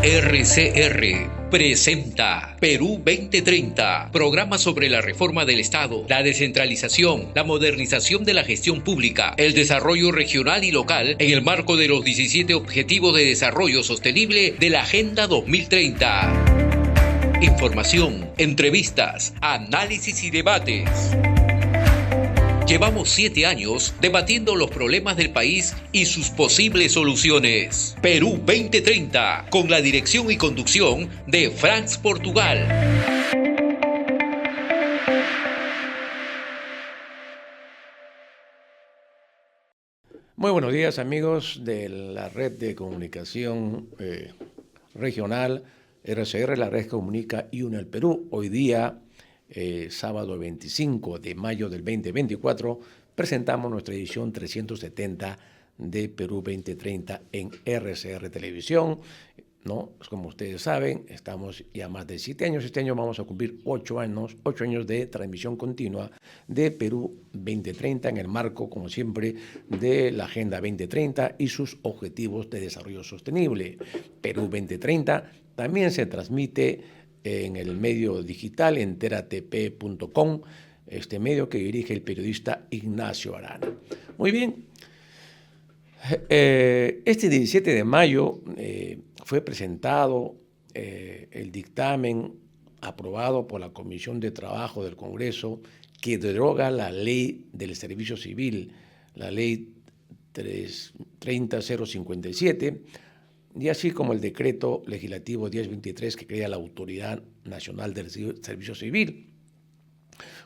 RCR presenta Perú 2030, programa sobre la reforma del Estado, la descentralización, la modernización de la gestión pública, el desarrollo regional y local en el marco de los 17 Objetivos de Desarrollo Sostenible de la Agenda 2030. Información, entrevistas, análisis y debates. Llevamos 7 años debatiendo los problemas del país y sus posibles soluciones. Perú 2030, con la dirección y conducción de Franz Portugal. Muy buenos días, amigos de la red de comunicación regional RCR, la red que comunica y une al Perú. Hoy día, sábado 25 de mayo del 2024, presentamos nuestra edición 370 de Perú 2030 en RCR Televisión. ¿No? Como ustedes saben, estamos ya más de 7 años. Este año vamos a cumplir 8 años de transmisión continua de Perú 2030 en el marco, como siempre, de la Agenda 2030 y sus objetivos de desarrollo sostenible. Perú 2030 también se transmite en el medio digital enteratp.com, este medio que dirige el periodista Ignacio Arana. Muy bien. Este 17 de mayo fue presentado el dictamen aprobado por la Comisión de Trabajo del Congreso que deroga la ley del servicio civil, la ley 30057, y así como el decreto legislativo 1023 que crea la Autoridad Nacional del Servicio Civil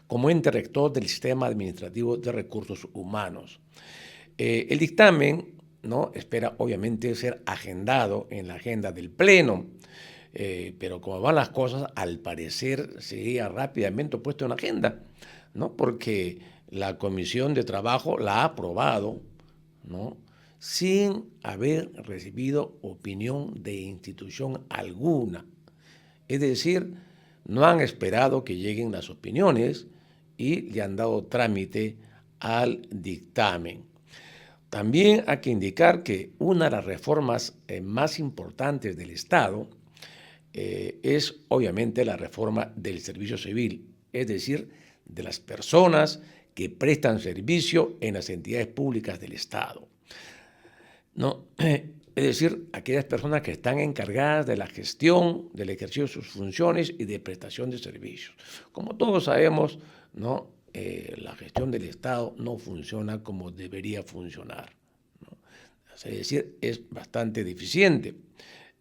como ente rector del sistema administrativo de recursos humanos. El dictamen, ¿no?, espera obviamente ser agendado en la agenda del Pleno, pero como van las cosas, al parecer sería rápidamente puesto en la agenda, ¿no?, porque la Comisión de Trabajo la ha aprobado, ¿no?, sin haber recibido opinión de institución alguna. Es decir, no han esperado que lleguen las opiniones y le han dado trámite al dictamen. También hay que indicar que una de las reformas más importantes del Estado es obviamente la reforma del servicio civil, es decir, de las personas que prestan servicio en las entidades públicas del Estado, ¿no? Es decir, aquellas personas que están encargadas de la gestión, del ejercicio de sus funciones y de prestación de servicios. Como todos sabemos, ¿no?, la gestión del Estado no funciona como debería funcionar, ¿no? Es decir, es bastante deficiente.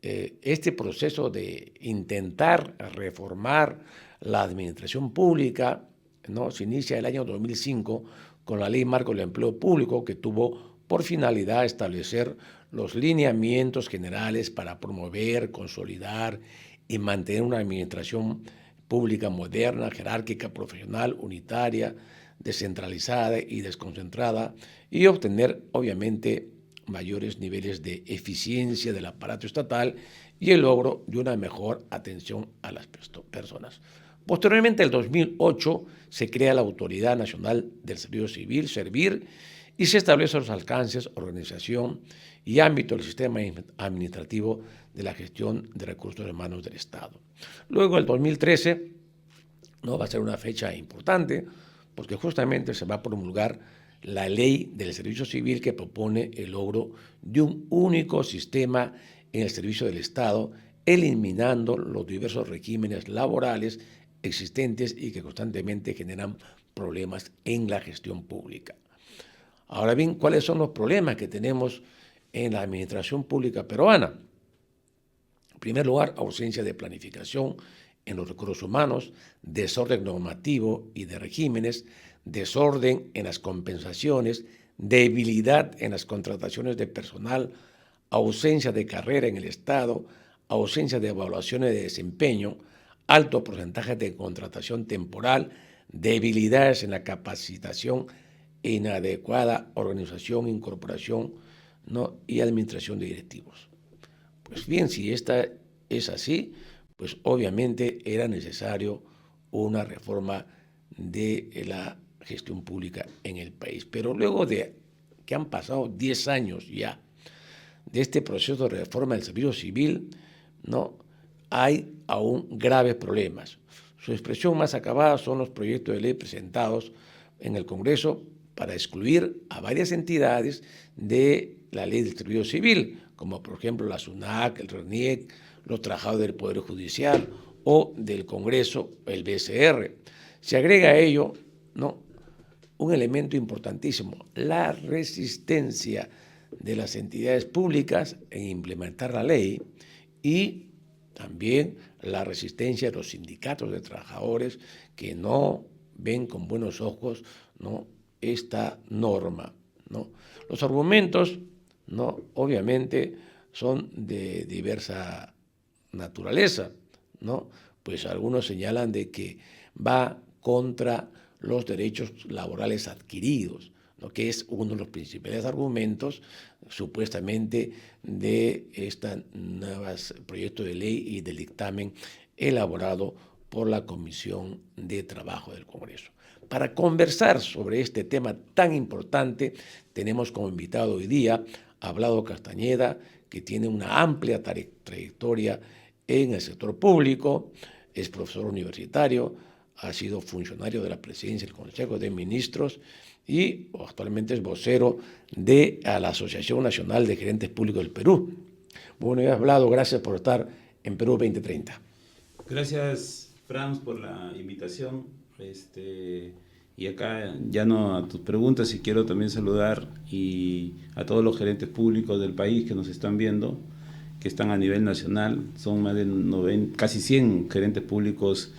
Este proceso de intentar reformar la administración pública, ¿no?, se inicia el año 2005 con la Ley Marco del Empleo Público, que tuvo por finalidad establecer los lineamientos generales para promover, consolidar y mantener una administración pública moderna, jerárquica, profesional, unitaria, descentralizada y desconcentrada, y obtener, obviamente, mayores niveles de eficiencia del aparato estatal y el logro de una mejor atención a las personas. Posteriormente, en el 2008, se crea la Autoridad Nacional del Servicio Civil, SERVIR, y se establecen los alcances, organización y ámbito del sistema administrativo de la gestión de recursos humanos del Estado. Luego, el 2013, ¿no?, va a ser una fecha importante porque justamente se va a promulgar la ley del servicio civil que propone el logro de un único sistema en el servicio del Estado, eliminando los diversos regímenes laborales existentes y que constantemente generan problemas en la gestión pública. Ahora bien, ¿cuáles son los problemas que tenemos en la administración pública peruana? En primer lugar, ausencia de planificación en los recursos humanos, desorden normativo y de regímenes, desorden en las compensaciones, debilidad en las contrataciones de personal, ausencia de carrera en el Estado, ausencia de evaluaciones de desempeño, alto porcentaje de contratación temporal, debilidades en la capacitación, inadecuada organización, incorporación, ¿no?, y administración de directivos. Pues bien, si esta es así, pues obviamente era necesario una reforma de la gestión pública en el país. Pero luego de que han pasado 10 años ya de este proceso de reforma del servicio civil, ¿no?, hay aún graves problemas. Su expresión más acabada son los proyectos de ley presentados en el Congreso para excluir a varias entidades de la ley del servicio civil, como por ejemplo la SUNAC, el RENIEC, los trabajadores del Poder Judicial o del Congreso, el BCR. Se agrega a ello, ¿no?, un elemento importantísimo, la resistencia de las entidades públicas en implementar la ley y también la resistencia de los sindicatos de trabajadores que no ven con buenos ojos, ¿no?, esta norma, ¿no? Los argumentos, ¿no?, obviamente son de diversa naturaleza, ¿no? Pues algunos señalan de que va contra los derechos laborales adquiridos, ¿no?, que es uno de los principales argumentos supuestamente de este nuevo proyecto de ley y del dictamen elaborado por la Comisión de Trabajo del Congreso. Para conversar sobre este tema tan importante, tenemos como invitado hoy día a Vlado Castañeda, que tiene una amplia trayectoria en el sector público, es profesor universitario, ha sido funcionario de la presidencia del Consejo de Ministros y actualmente es vocero de la Asociación Nacional de Gerentes Públicos del Perú. Bueno, ya Vlado, gracias por estar en Perú 2030. Gracias, Franz, por la invitación. Y acá, ya no a tus preguntas, y quiero también saludar a todos los gerentes públicos del país que nos están viendo, que están a nivel nacional. Son más de 90, casi 100 gerentes públicos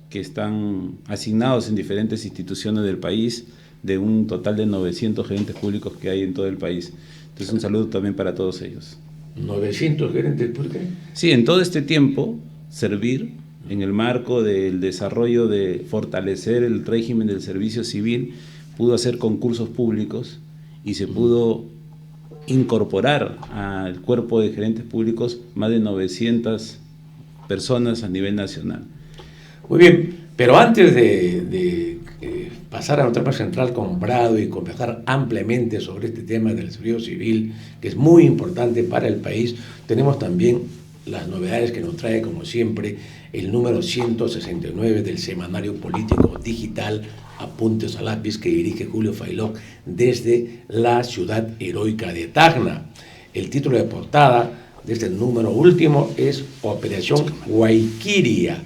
que están asignados en diferentes instituciones del país, de un total de 900 gerentes públicos que hay en todo el país. Entonces, un saludo también para todos ellos. ¿900 gerentes públicos? Sí, en todo este tiempo, servir en el marco del desarrollo de fortalecer el régimen del servicio civil, pudo hacer concursos públicos y se pudo incorporar al cuerpo de gerentes públicos más de 900 personas a nivel nacional. Muy bien, pero antes de pasar a nuestro tema central con Vlado y conversar ampliamente sobre este tema del servicio civil, que es muy importante para el país, tenemos también las novedades que nos trae, como siempre, el número 169 del semanario político digital Apuntes a lápiz, que dirige Julio Failó desde la ciudad heroica de Tacna. El título de portada de este número último es Operación Guayquiria.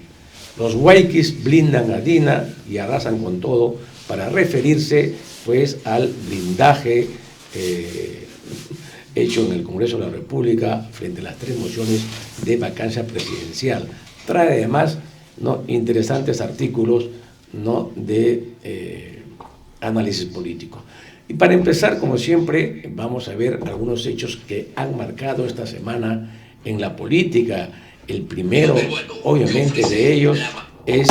Los guayquis blindan a Dina y arrasan con todo, para referirse pues al blindaje hecho en el Congreso de la República frente a las 3 mociones de vacancia presidencial. Trae además, ¿no?, interesantes artículos, ¿no?, de análisis político. Y para empezar, como siempre, vamos a ver algunos hechos que han marcado esta semana en la política. El primero, obviamente, de ellos es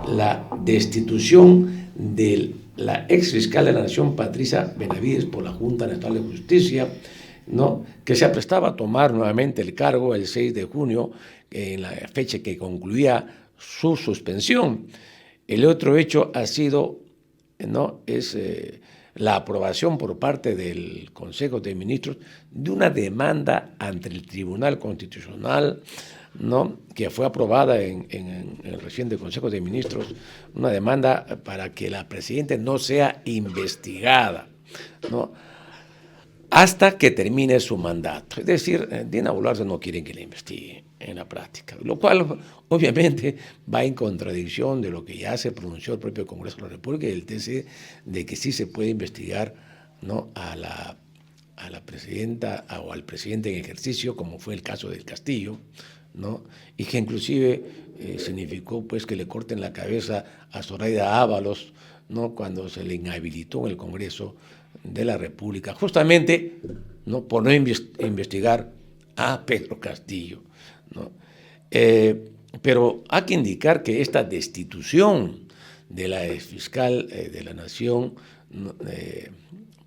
la destitución de la exfiscal de la Nación, Patricia Benavides, por la Junta Nacional de Justicia, ¿no?, que se aprestaba a tomar nuevamente el cargo el 6 de junio, en la fecha que concluía su suspensión. El otro hecho ha sido, ¿no?, es la aprobación por parte del Consejo de Ministros de una demanda ante el Tribunal Constitucional, ¿no?, que fue aprobada en el reciente Consejo de Ministros, una demanda para que la presidenta no sea investigada, ¿no?, hasta que termine su mandato. Es decir, Dina Boluarte no quieren que la investigue en la práctica, lo cual obviamente va en contradicción de lo que ya se pronunció el propio Congreso de la República y el TC, de que sí se puede investigar, ¿no?, a la presidenta o al presidente en ejercicio, como fue el caso del Castillo, ¿no?, y que inclusive significó pues que le corten la cabeza a Zoraida Ábalos, ¿no?, cuando se le inhabilitó en el Congreso de la República, justamente, ¿no?, por no investigar a Pedro Castillo, ¿no? Pero hay que indicar que esta destitución de la exfiscal de la Nación,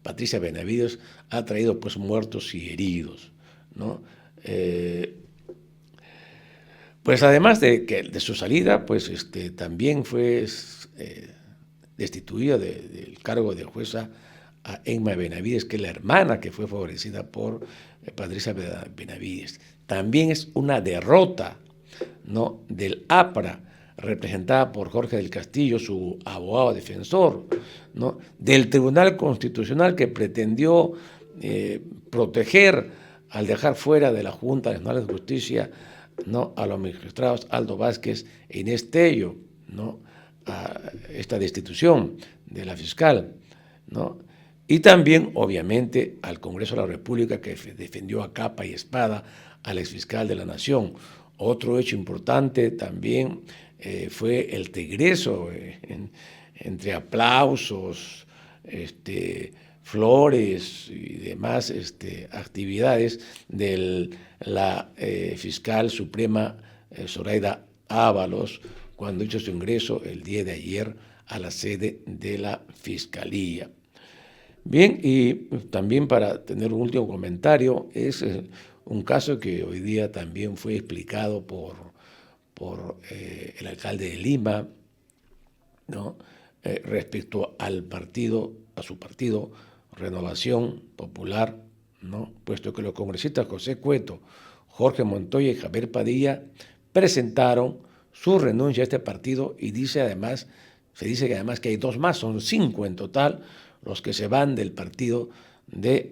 Patricia Benavides, ha traído pues muertos y heridos, ¿no? Pues además de su salida, pues también fue destituida del cargo de jueza a Emma Benavides, que es la hermana que fue favorecida por Patricia Benavides. También es una derrota, ¿no?, del APRA, representada por Jorge del Castillo, su abogado defensor, ¿no?, del Tribunal Constitucional, que pretendió proteger al dejar fuera de la Junta Nacional de Justicia, ¿no?, a los magistrados Aldo Vázquez e Inés Tello, ¿no?, a esta destitución de la fiscal, ¿no?, y también, obviamente, al Congreso de la República, que defendió a capa y espada al exfiscal de la Nación. Otro hecho importante también fue el regreso entre aplausos, flores y demás actividades de la fiscal suprema Zoraida Ábalos, cuando hizo su ingreso el día de ayer a la sede de la Fiscalía. Bien, y también para tener un último comentario, es un caso que hoy día también fue explicado por el alcalde de Lima, ¿no?, respecto al partido, a su partido Renovación Popular, ¿no?, puesto que los congresistas José Cueto, Jorge Montoya y Javier Padilla presentaron su renuncia a este partido, y se dice que además que hay 2 más, son 5 en total, los que se van del partido de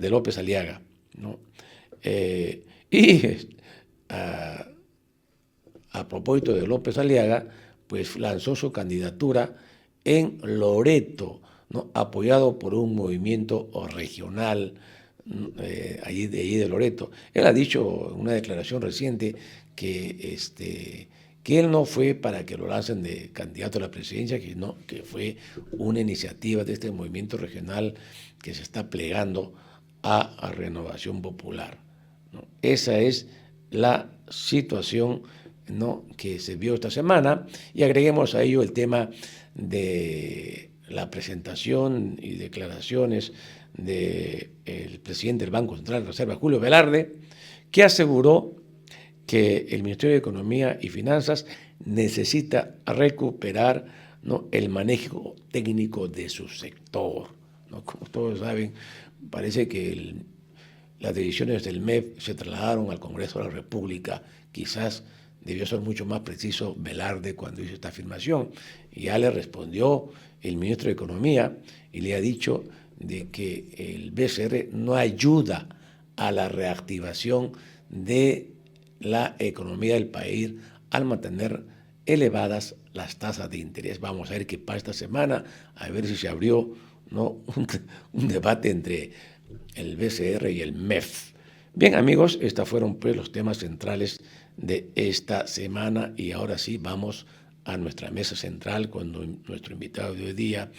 López Aliaga, ¿no? A propósito de López Aliaga, pues lanzó su candidatura en Loreto, ¿no?, apoyado por un movimiento regional allí de Loreto. Él ha dicho en una declaración reciente que él no fue para que lo lancen de candidato a la presidencia, que fue una iniciativa de este movimiento regional que se está plegando a Renovación Popular, ¿no? Esa es la situación, ¿no?, que se vio esta semana, y agreguemos a ello el tema de la presentación y declaraciones del presidente del Banco Central de Reserva, Julio Velarde, que aseguró que el Ministerio de Economía y Finanzas necesita recuperar, ¿no?, el manejo técnico de su sector, ¿no? Como todos saben, parece que las decisiones del MEF se trasladaron al Congreso de la República. Quizás debió ser mucho más preciso Velarde cuando hizo esta afirmación. Y ya le respondió el ministro de Economía y le ha dicho de que el BCR no ayuda a la reactivación de la economía del país al mantener elevadas las tasas de interés. Vamos a ver qué pasa esta semana, a ver si se abrió, ¿no?, un debate entre el BCR y el MEF. Bien, amigos, estos fueron pues los temas centrales de esta semana, y ahora sí vamos a nuestra mesa central con nuestro invitado de hoy día,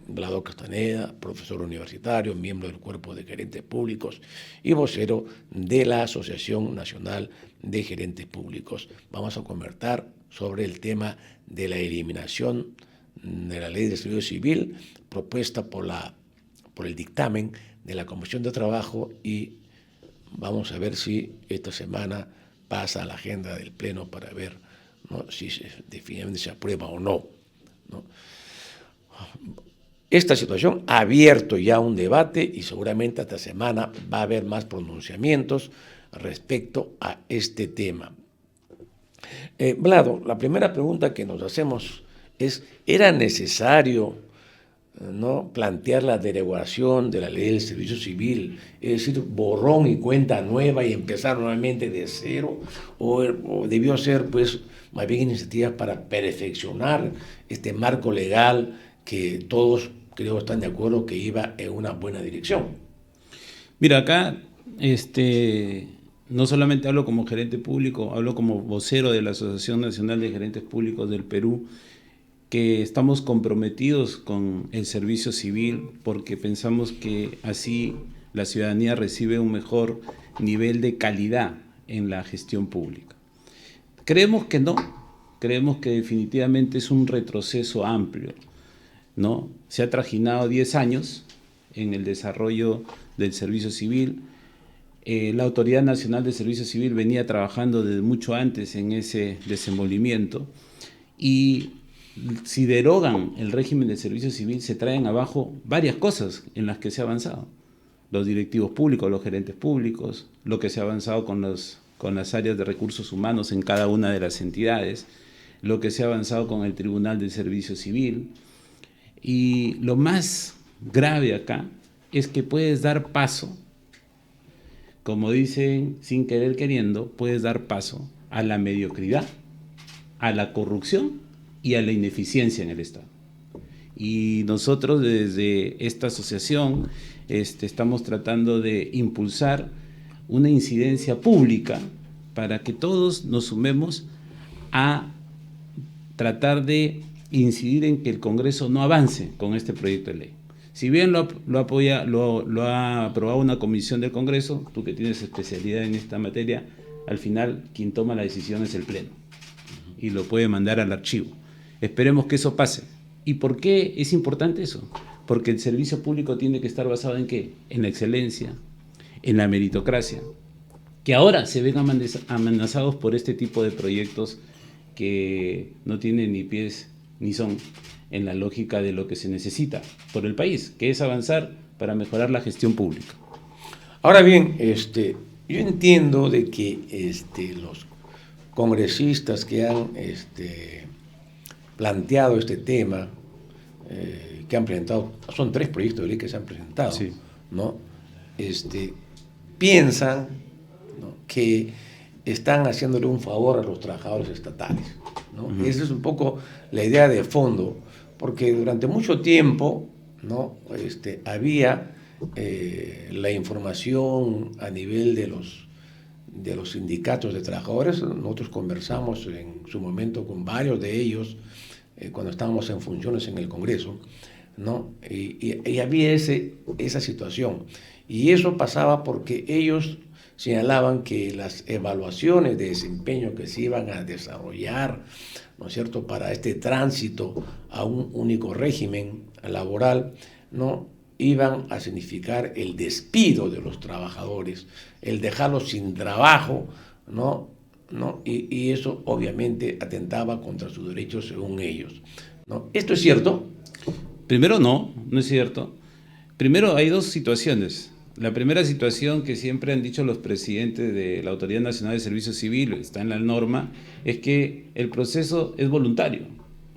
Vlado Castaneda, profesor universitario, miembro del Cuerpo de Gerentes Públicos y vocero de la Asociación Nacional de Gerentes Públicos. Vamos a conversar sobre el tema de la eliminación de la Ley de Servicio Civil propuesta por el dictamen de la Comisión de Trabajo, y vamos a ver si esta semana pasa a la agenda del Pleno para ver, ¿no?, si definitivamente se aprueba o no, ¿no? Esta situación ha abierto ya un debate y seguramente esta semana va a haber más pronunciamientos respecto a este tema. Vlado, la primera pregunta que nos hacemos es, ¿era necesario, ¿no?, plantear la derogación de la Ley del Servicio Civil, es decir, borrón y cuenta nueva y empezar nuevamente de cero, o debió ser pues más bien iniciativas para perfeccionar este marco legal que todos creo están de acuerdo que iba en una buena dirección? Mira, acá no solamente hablo como gerente público, hablo como vocero de la Asociación Nacional de Gerentes Públicos del Perú, que estamos comprometidos con el servicio civil porque pensamos que así la ciudadanía recibe un mejor nivel de calidad en la gestión pública. Creemos que no, creemos que definitivamente es un retroceso amplio, ¿no? Se ha trajinado 10 años en el desarrollo del servicio civil. La Autoridad Nacional de Servicio Civil venía trabajando desde mucho antes en ese desenvolvimiento, y si derogan el régimen de servicio civil se traen abajo varias cosas en las que se ha avanzado. los directivos públicos, los gerentes públicos, lo que se ha avanzado con las áreas de recursos humanos en cada una de las entidades, lo que se ha avanzado con el Tribunal del Servicio Civil. Y lo más grave acá es que puedes dar paso, como dicen, sin querer queriendo, puedes dar paso a la mediocridad, a la corrupción y a la ineficiencia en el Estado. Y nosotros desde esta asociación estamos tratando de impulsar una incidencia pública para que todos nos sumemos a tratar de incidir en que el Congreso no avance con este proyecto de ley. Si bien lo ha aprobado una comisión del Congreso, tú que tienes especialidad en esta materia, al final quien toma la decisión es el Pleno y lo puede mandar al archivo. Esperemos que eso pase. ¿Y por qué es importante eso? Porque el servicio público tiene que estar basado ¿en qué? En la excelencia, en la meritocracia, que ahora se ven amenazados por este tipo de proyectos que no tienen ni pies ni son en la lógica de lo que se necesita por el país, que es avanzar para mejorar la gestión pública. Ahora bien, yo entiendo de que los congresistas que han planteado este tema, que han presentado, son 3 proyectos de ley que se han presentado, sí, ¿no? Piensan, ¿no?, que están haciéndole un favor a los trabajadores estatales, ¿no? Uh-huh. Esa es un poco la idea de fondo, porque durante mucho tiempo, ¿no?, había la información a nivel de los sindicatos de trabajadores. Nosotros conversamos en su momento con varios de ellos cuando estábamos en funciones en el Congreso, ¿no? Y había esa situación. Y eso pasaba porque ellos señalaban que las evaluaciones de desempeño que se iban a desarrollar, ¿no es cierto?, para este tránsito a un único régimen laboral, ¿no?, iban a significar el despido de los trabajadores, el dejarlos sin trabajo, ¿no? Y eso obviamente atentaba contra sus derechos según ellos, ¿no? ¿Esto es cierto? Primero no es cierto. Primero hay 2 situaciones. La primera situación que siempre han dicho los presidentes de la Autoridad Nacional de Servicio Civil, está en la norma, es que el proceso es voluntario,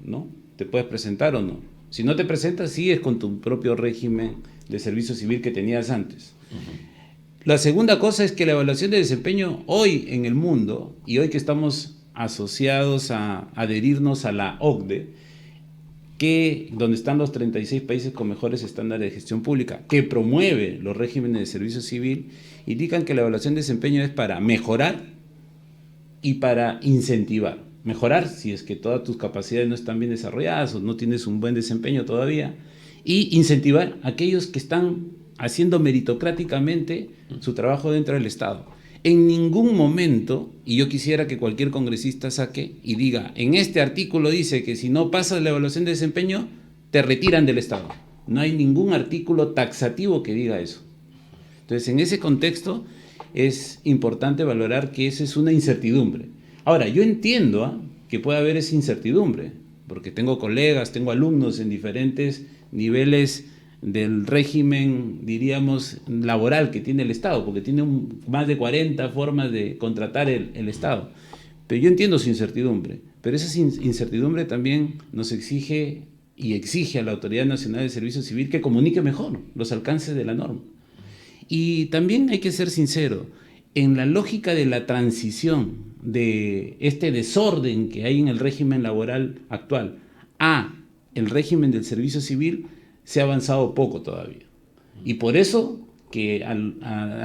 ¿no? Te puedes presentar o no. Si no te presentas, sigues con tu propio régimen de servicio civil que tenías antes. Uh-huh. La segunda cosa es que la evaluación de desempeño hoy en el mundo, y hoy que estamos asociados a adherirnos a la OCDE, donde están los 36 países con mejores estándares de gestión pública, que promueve los regímenes de servicio civil, indican que la evaluación de desempeño es para mejorar y para incentivar. Mejorar si es que todas tus capacidades no están bien desarrolladas o no tienes un buen desempeño todavía, y incentivar a aquellos que están haciendo meritocráticamente su trabajo dentro del Estado. En ningún momento, y yo quisiera que cualquier congresista saque y diga, en este artículo dice que si no pasas la evaluación de desempeño, te retiran del Estado. No hay ningún artículo taxativo que diga eso. Entonces, en ese contexto, es importante valorar que esa es una incertidumbre. Ahora, yo entiendo que puede haber esa incertidumbre, porque tengo colegas, tengo alumnos en diferentes niveles del régimen, diríamos, laboral que tiene el Estado, porque tiene más de 40 formas de contratar el Estado. Pero yo entiendo su incertidumbre, pero esa incertidumbre también nos exige y exige a la Autoridad Nacional de Servicio Civil que comunique mejor los alcances de la norma. Y también hay que ser sincero, en la lógica de la transición de este desorden que hay en el régimen laboral actual a el régimen del servicio civil, se ha avanzado poco todavía. Y por eso que a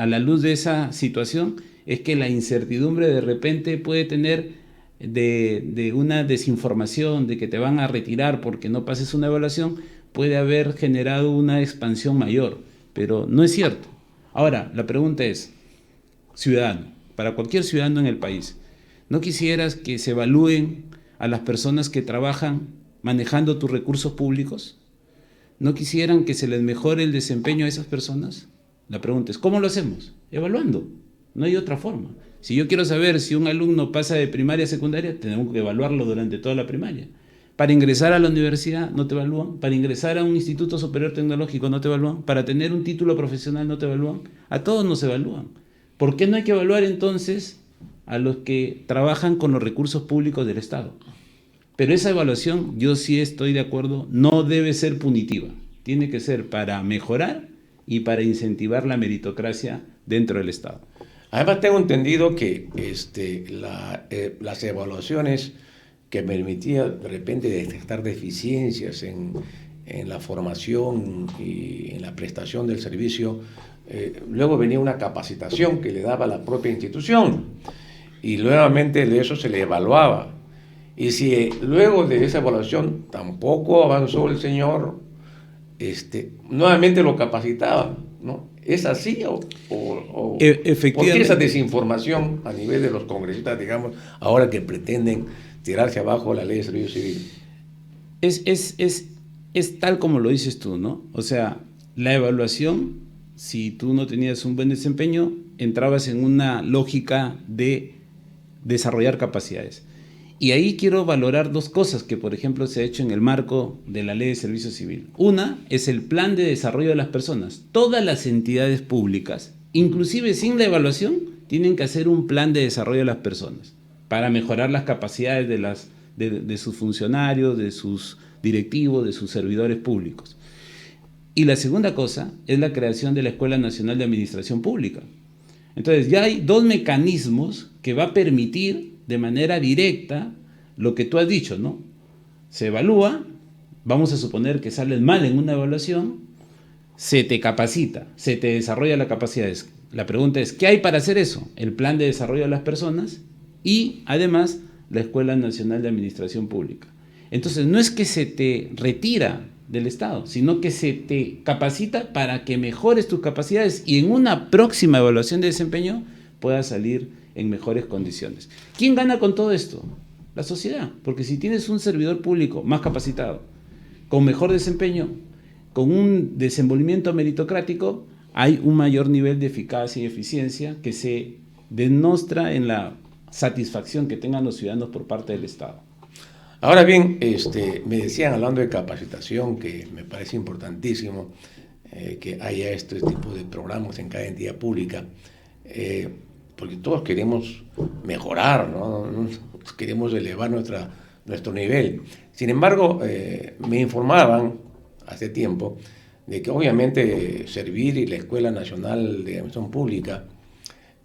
la luz de esa situación es que la incertidumbre de repente puede tener de una desinformación, de que te van a retirar porque no pases una evaluación, puede haber generado una expansión mayor, pero no es cierto. Ahora, la pregunta es, ciudadano, para cualquier ciudadano en el país, ¿no quisieras que se evalúen a las personas que trabajan manejando tus recursos públicos? ¿No quisieran que se les mejore el desempeño a esas personas? La pregunta es, ¿cómo lo hacemos? Evaluando. No hay otra forma. Si yo quiero saber si un alumno pasa de primaria a secundaria, tenemos que evaluarlo durante toda la primaria. Para ingresar a la universidad no te evalúan, para ingresar a un instituto superior tecnológico no te evalúan, para tener un título profesional no te evalúan, a todos nos evalúan. ¿Por qué no hay que evaluar entonces a los que trabajan con los recursos públicos del Estado? Pero esa evaluación, yo sí estoy de acuerdo, no debe ser punitiva, tiene que ser para mejorar y para incentivar la meritocracia dentro del Estado. Además, tengo entendido que las evaluaciones que permitían de repente detectar deficiencias en la formación y en la prestación del servicio, luego venía una capacitación que le daba la propia institución y nuevamente de eso se le evaluaba. Y si luego de esa evaluación tampoco avanzó el señor, nuevamente lo capacitaban, ¿no? ¿Es así o por qué esa desinformación a nivel de los congresistas, digamos, ahora que pretenden tirarse abajo la ley de servicio civil? Es tal como lo dices tú, ¿no? O sea, la evaluación, si tú no tenías un buen desempeño, entrabas en una lógica de desarrollar capacidades. Y ahí quiero valorar dos cosas que, por ejemplo, se ha hecho en el marco de la Ley de Servicio Civil. Una es el plan de desarrollo de las personas. Todas las entidades públicas, inclusive sin la evaluación, tienen que hacer un plan de desarrollo de las personas para mejorar las capacidades de sus funcionarios, de sus directivos, de sus servidores públicos. Y la segunda cosa es la creación de la Escuela Nacional de Administración Pública. Entonces, ya hay dos mecanismos que va a permitir de manera directa lo que tú has dicho, ¿no? Se evalúa, vamos a suponer que sales mal en una evaluación, se te capacita, se te desarrolla las capacidades. La pregunta es, ¿qué hay para hacer eso? El plan de desarrollo de las personas y, además, la Escuela Nacional de Administración Pública. Entonces, no es que se te retira del Estado, sino que se te capacita para que mejores tus capacidades y en una próxima evaluación de desempeño puedas salir en mejores condiciones. ¿Quién gana con todo esto? La sociedad, porque si tienes un servidor público más capacitado, con mejor desempeño, con un desenvolvimiento meritocrático, hay un mayor nivel de eficacia y eficiencia que se demuestra en la satisfacción que tengan los ciudadanos por parte del Estado. Ahora bien, me decían, hablando de capacitación, que me parece importantísimo que haya este tipo de programas en cada entidad pública, porque todos queremos mejorar, ¿no? Queremos elevar nuestro nivel. Sin embargo, me informaban hace tiempo de que obviamente Servir y la Escuela Nacional de Administración Pública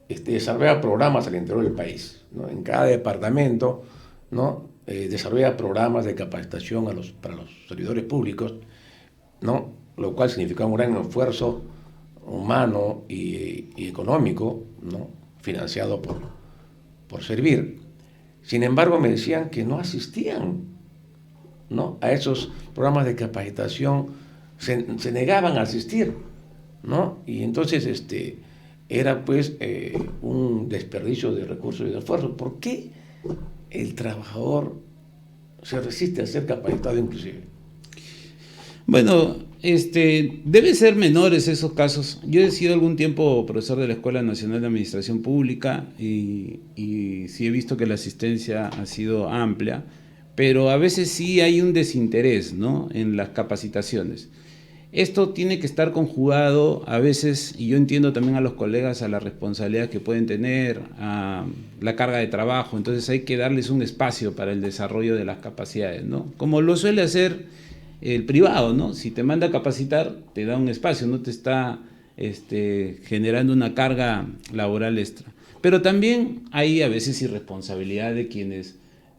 desarrolla programas al interior del país, ¿no? En cada departamento, ¿no? Desarrolla programas de capacitación para los servidores públicos, ¿no? Lo cual significa un gran esfuerzo humano y económico, ¿no? Financiado por Servir. Sin embargo, me decían que no asistían, ¿no? A esos programas de capacitación, se negaban a asistir, ¿no? Y entonces era pues un desperdicio de recursos y de esfuerzo. ¿Por qué el trabajador se resiste a ser capacitado inclusive? Bueno, deben ser menores esos casos. Yo he sido algún tiempo profesor de la Escuela Nacional de Administración Pública y sí he visto que la asistencia ha sido amplia, pero a veces sí hay un desinterés, ¿no?, en las capacitaciones. Esto tiene que estar conjugado a veces, y yo entiendo también a los colegas a la responsabilidad que pueden tener, a la carga de trabajo, entonces hay que darles un espacio para el desarrollo de las capacidades, ¿no? Como lo suele hacer el privado, ¿no? Si te manda a capacitar, te da un espacio, no te está generando una carga laboral extra. Pero también hay a veces irresponsabilidad de quienes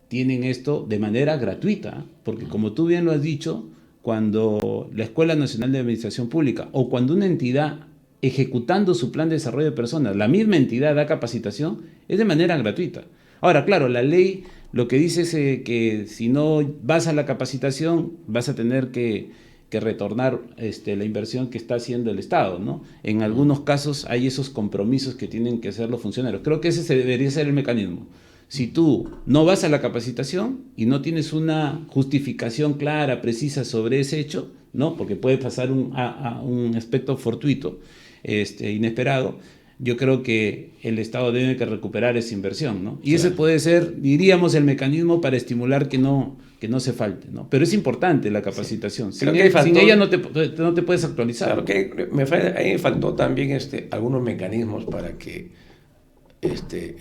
tienen esto de manera gratuita, porque como tú bien lo has dicho, cuando la Escuela Nacional de Administración Pública o cuando una entidad ejecutando su plan de desarrollo de personas, la misma entidad da capacitación, es de manera gratuita. Ahora, claro, la ley lo que dice es que si no vas a la capacitación vas a tener que retornar la inversión que está haciendo el Estado, ¿no? En algunos casos hay esos compromisos que tienen que hacer los funcionarios. Creo que ese debería ser el mecanismo. Si tú no vas a la capacitación y no tienes una justificación clara, precisa sobre ese hecho, ¿no?, porque puede pasar a un aspecto fortuito, inesperado, yo creo que el Estado debe que recuperar esa inversión, ¿no? Y ese puede ser, diríamos, el mecanismo para estimular que no que no se falte, ¿no? Pero es importante la capacitación. Sí. Sin ella no te puedes actualizar. Claro que ahí me faltó también algunos mecanismos para que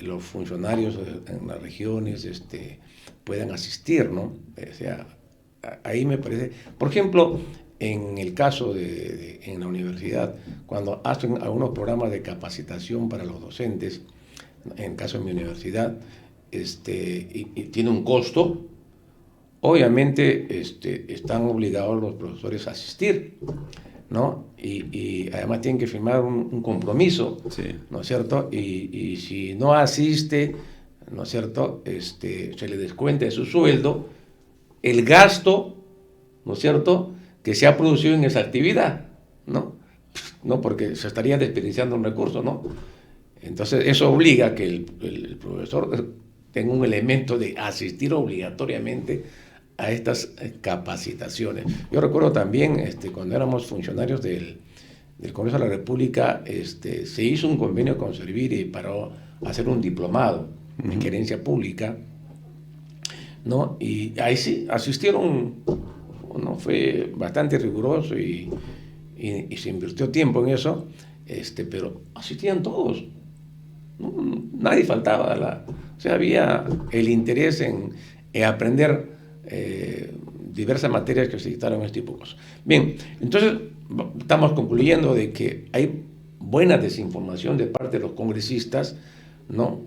los funcionarios en las regiones puedan asistir, ¿no? O sea, ahí me parece, por ejemplo, en el caso en la universidad, cuando hacen algunos programas de capacitación para los docentes, en el caso de mi universidad, y tiene un costo, obviamente están obligados los profesores a asistir, ¿no? Y además tienen que firmar un compromiso, Sí. ¿no es cierto? Y si no asiste, ¿no es cierto? Se le descuenta de su sueldo el gasto, ¿no es cierto?, que se ha producido en esa actividad, ¿no? ¿No? Porque se estaría desperdiciando un recurso, ¿no? Entonces eso obliga a que el profesor tenga un elemento de asistir obligatoriamente a estas capacitaciones. Yo recuerdo también cuando éramos funcionarios del Congreso de la República, se hizo un convenio con Serviri para hacer un diplomado en gerencia pública, ¿no? Y ahí sí asistieron, ¿no? Fue bastante riguroso y se invirtió tiempo en eso, pero asistían todos, ¿no? Nadie faltaba, o sea, había el interés en aprender diversas materias que se dictaron en este tipo de cosas. Bien, entonces estamos concluyendo de que hay buena desinformación de parte de los congresistas, ¿no?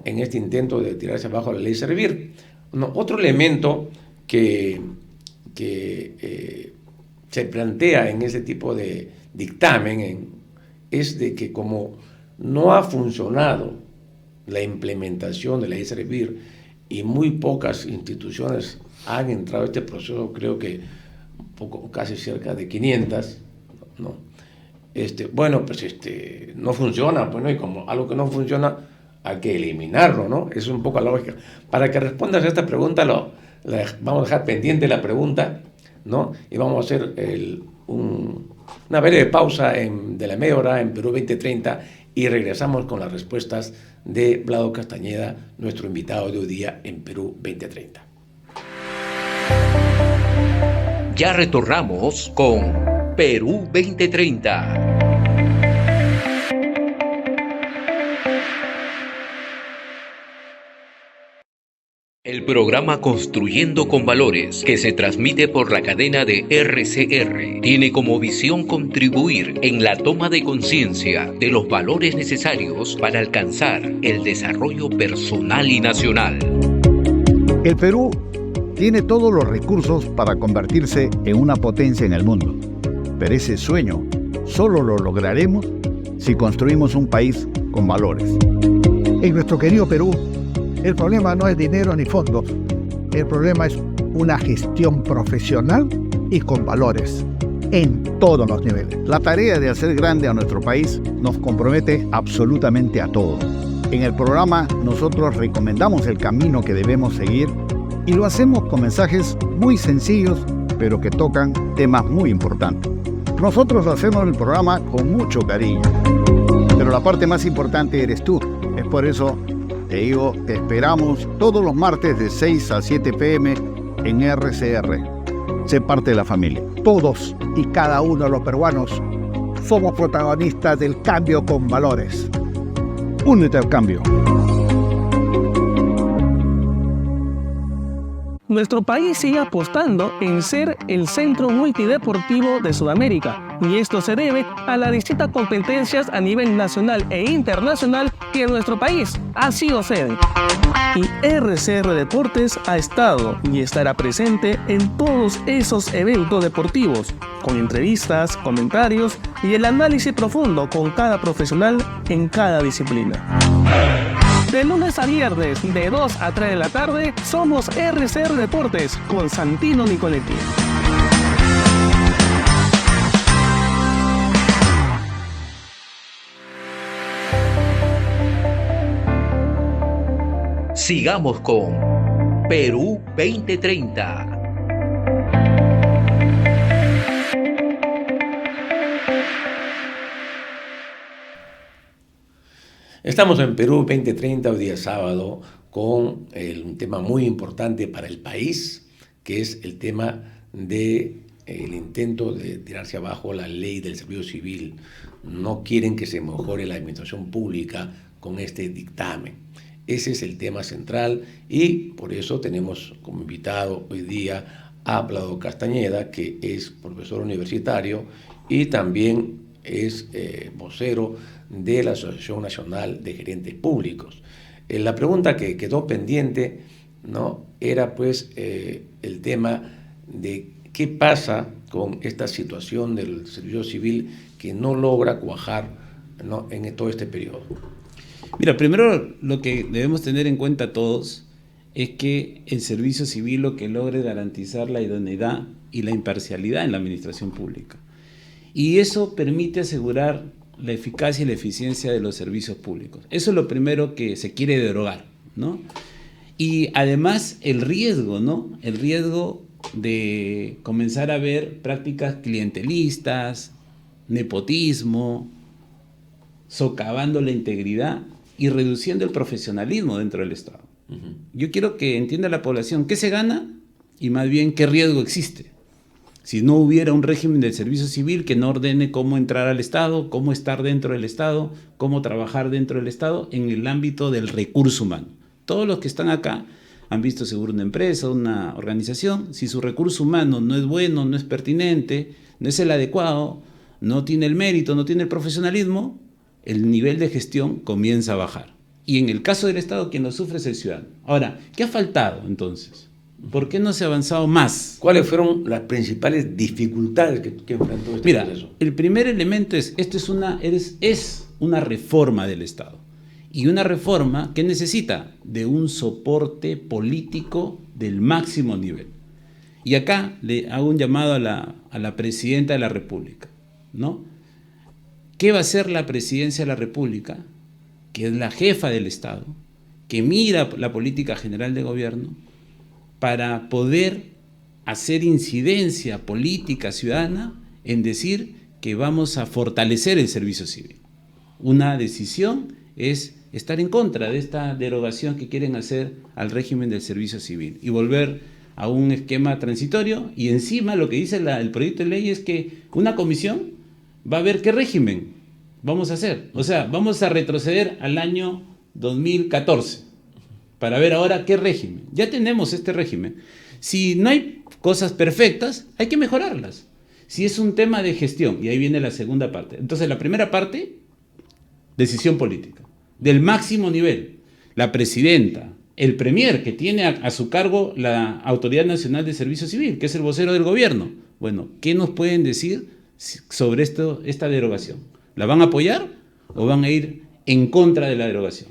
En este intento de tirarse abajo la ley Servir. No, otro elemento que se plantea en ese tipo de dictamen es de que como no ha funcionado la implementación de la ley Servir y muy pocas instituciones han entrado a este proceso, creo que casi cerca de 500, ¿no? Bueno, pues no funciona, pues, ¿no? Y como algo que no funciona, hay que eliminarlo, ¿no? Es un poco la lógica. Para que respondas a esta pregunta, vamos a dejar pendiente la pregunta, ¿no? Y vamos a hacer una breve pausa de la media hora en Perú 2030 y regresamos con las respuestas de Vlado Castañeda, nuestro invitado de hoy día en Perú 2030. Ya retornamos con Perú 2030. El programa Construyendo con Valores, que se transmite por la cadena de RCR, tiene como visión contribuir en la toma de conciencia de los valores necesarios para alcanzar el desarrollo personal y nacional. El Perú tiene todos los recursos para convertirse en una potencia en el mundo, pero ese sueño solo lo lograremos si construimos un país con valores. En nuestro querido Perú, el problema no es dinero ni fondos. El problema es una gestión profesional y con valores en todos los niveles. La tarea de hacer grande a nuestro país nos compromete absolutamente a todos. En el programa nosotros recomendamos el camino que debemos seguir y lo hacemos con mensajes muy sencillos, pero que tocan temas muy importantes. Nosotros hacemos el programa con mucho cariño, pero la parte más importante eres tú. Es por eso te digo, te esperamos todos los martes de 6 a 7 p.m. en RCR. Sé parte de la familia. Todos y cada uno de los peruanos somos protagonistas del cambio con valores. Únete al cambio. Nuestro país sigue apostando en ser el centro multideportivo de Sudamérica, y esto se debe a las distintas competencias a nivel nacional e internacional que nuestro país ha sido sede. Y RCR Deportes ha estado y estará presente en todos esos eventos deportivos, con entrevistas, comentarios y el análisis profundo con cada profesional en cada disciplina. De lunes a viernes, de 2 a 3 de la tarde, somos RCR Deportes con Santino Nicoletti. Sigamos con Perú 2030. Estamos en Perú 2030, hoy día sábado, con un tema muy importante para el país, que es el tema de el intento de tirarse abajo la ley del servicio civil. No quieren que se mejore la administración pública con este dictamen. Ese es el tema central y por eso tenemos como invitado hoy día a Vlado Castañeda, que es profesor universitario y también es vocero de la Asociación Nacional de Gerentes Públicos. La pregunta que quedó pendiente, ¿no?, era pues el tema de qué pasa con esta situación del servicio civil que no logra cuajar, ¿no?, en todo este periodo. Mira, primero lo que debemos tener en cuenta todos es que el servicio civil lo que logra es garantizar la idoneidad y la imparcialidad en la administración pública. Y eso permite asegurar la eficacia y la eficiencia de los servicios públicos. Eso es lo primero que se quiere derogar, ¿no? Y además el riesgo, ¿no? El riesgo de comenzar a ver prácticas clientelistas, nepotismo, socavando la integridad y reduciendo el profesionalismo dentro del Estado. Yo quiero que entienda la población qué se gana y más bien qué riesgo existe. Si no hubiera un régimen del servicio civil que no ordene cómo entrar al Estado, cómo estar dentro del Estado, cómo trabajar dentro del Estado en el ámbito del recurso humano. Todos los que están acá han visto seguro una empresa, una organización. Si su recurso humano no es bueno, no es pertinente, no es el adecuado, no tiene el mérito, no tiene el profesionalismo, el nivel de gestión comienza a bajar. Y en el caso del Estado, quien lo sufre es el ciudadano. Ahora, ¿qué ha faltado entonces? ¿Por qué no se ha avanzado más? ¿Cuáles fueron las principales dificultades que enfrentó este proceso? El primer elemento es, esto es una reforma del Estado. Y una reforma que necesita de un soporte político del máximo nivel. Y acá le hago un llamado a la Presidenta de la República, ¿no? ¿Qué va a hacer la Presidencia de la República, que es la jefa del Estado, que mira la política general de gobierno, para poder hacer incidencia política ciudadana en decir que vamos a fortalecer el servicio civil? Una decisión es estar en contra de esta derogación que quieren hacer al régimen del servicio civil y volver a un esquema transitorio, y encima lo que dice el proyecto de ley es que una comisión va a ver qué régimen vamos a hacer. O sea, vamos a retroceder al año 2014 para ver ahora qué régimen. Ya tenemos este régimen. Si no hay cosas perfectas, hay que mejorarlas. Si es un tema de gestión, y ahí viene la segunda parte. Entonces, la primera parte, decisión política, del máximo nivel. La presidenta, el premier, que tiene a su cargo la Autoridad Nacional de Servicio Civil, que es el vocero del gobierno. Bueno, ¿qué nos pueden decir sobre esta derogación? ¿La van a apoyar o van a ir en contra de la derogación?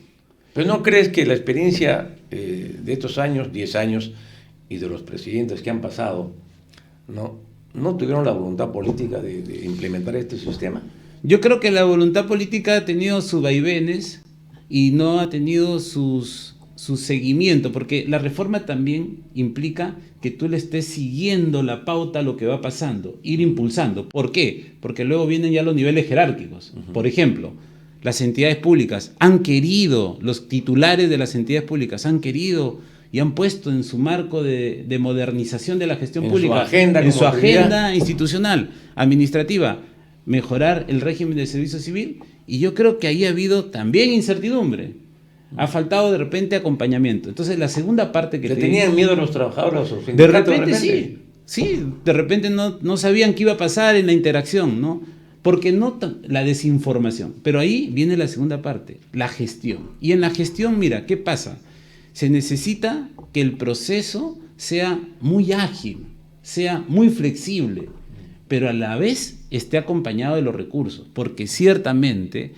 ¿Pero no crees que la experiencia de estos años, 10 años, y de los presidentes que han pasado, no tuvieron la voluntad política de implementar este sistema? Yo creo que la voluntad política ha tenido sus vaivenes y no ha tenido su seguimiento, porque la reforma también implica que tú le estés siguiendo la pauta a lo que va pasando, ir impulsando. ¿Por qué? Porque luego vienen ya los niveles jerárquicos. Por ejemplo, las entidades públicas han querido, los titulares de las entidades públicas han querido y han puesto en su marco de modernización de la gestión pública, en su agenda institucional, administrativa, mejorar el régimen del servicio civil, y yo creo que ahí ha habido también incertidumbre. Ha faltado de repente acompañamiento. Entonces, la segunda parte que tenían miedo a los trabajadores, a sus sindicatos. De repente sí, de repente no sabían qué iba a pasar en la interacción, ¿no? Porque la desinformación. Pero ahí viene la segunda parte, la gestión. Y en la gestión, mira, ¿qué pasa? Se necesita que el proceso sea muy ágil, sea muy flexible, pero a la vez esté acompañado de los recursos, porque ciertamente